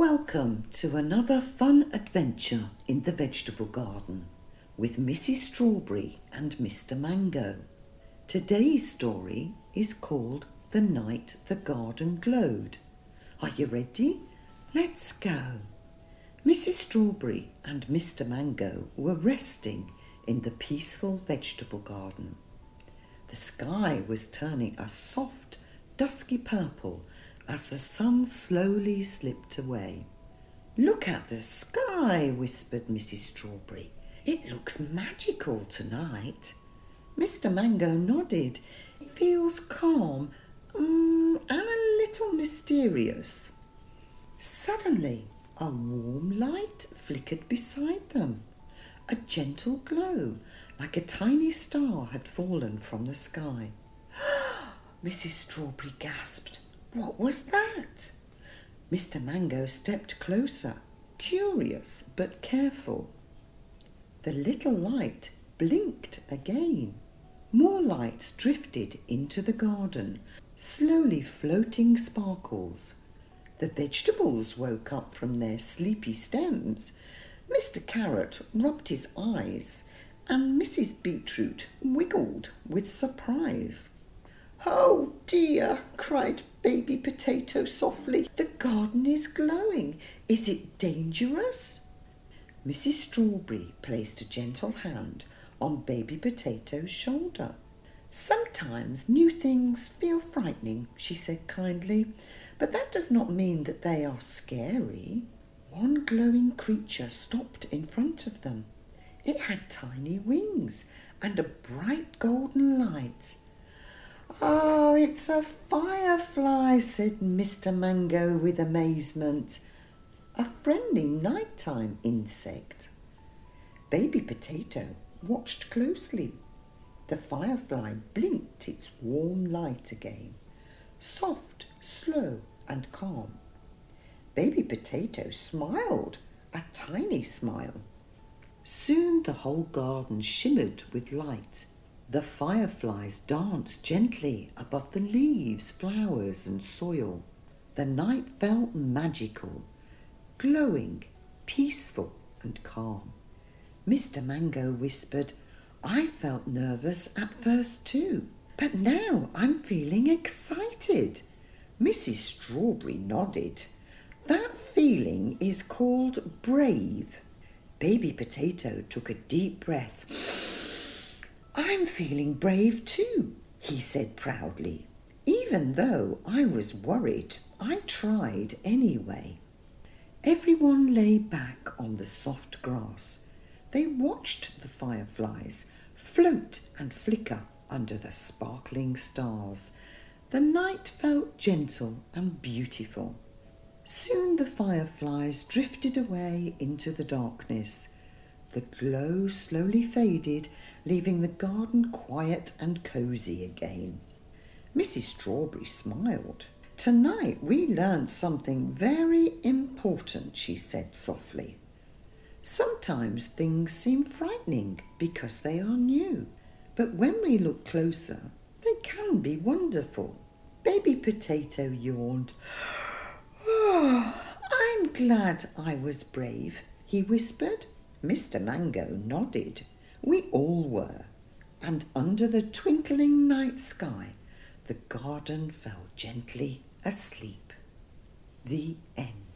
Welcome to another fun adventure in the vegetable garden with Mrs. Strawberry and Mr. Mango. Today's story is called The Night the Garden Glowed. Are you ready? Let's go. Mrs. Strawberry and Mr. Mango were resting in the peaceful vegetable garden. The sky was turning a soft, dusky purple as the sun slowly slipped away. "Look at the sky," whispered Mrs. Strawberry. "It looks magical tonight." Mr. Mango nodded. "It feels calm and a little mysterious." Suddenly, a warm light flickered beside them. A gentle glow, like a tiny star, had fallen from the sky. Mrs. Strawberry gasped. What was that? Mr. Mango stepped closer, curious but careful. The little light blinked again. More lights drifted into the garden, slowly floating sparkles. The vegetables woke up from their sleepy stems. Mr. Carrot rubbed his eyes, and Mrs. Beetroot wiggled with surprise. "Oh dear," cried Baby Potato softly. "The garden is glowing. Is it dangerous?" Mrs. Strawberry placed a gentle hand on Baby Potato's shoulder. "Sometimes new things feel frightening," she said kindly, "but that does not mean that they are scary." One glowing creature stopped in front of them. It had tiny wings and a bright golden light. "Oh, it's a firefly," said Mr. Mango with amazement. "A friendly nighttime insect." Baby Potato watched closely. The firefly blinked its warm light again, soft, slow and calm. Baby Potato smiled, a tiny smile. Soon the whole garden shimmered with light. The fireflies danced gently above the leaves, flowers and soil. The night felt magical, glowing, peaceful and calm. Mr. Mango whispered, "I felt nervous at first too, but now I'm feeling excited." Mrs. Strawberry nodded. "That feeling is called brave." Baby Potato took a deep breath. "I'm feeling brave too," he said proudly. "Even though I was worried, I tried anyway." Everyone lay back on the soft grass. They watched the fireflies float and flicker under the sparkling stars. The night felt gentle and beautiful. Soon the fireflies drifted away into the darkness. The glow slowly faded, leaving the garden quiet and cosy again. Mrs. Strawberry smiled. "Tonight we learned something very important," she said softly. "Sometimes things seem frightening because they are new, but when we look closer, they can be wonderful." Baby Potato yawned. "Oh, I'm glad I was brave," he whispered. Mr. Mango nodded. "We all were." And under the twinkling night sky, the garden fell gently asleep. The end.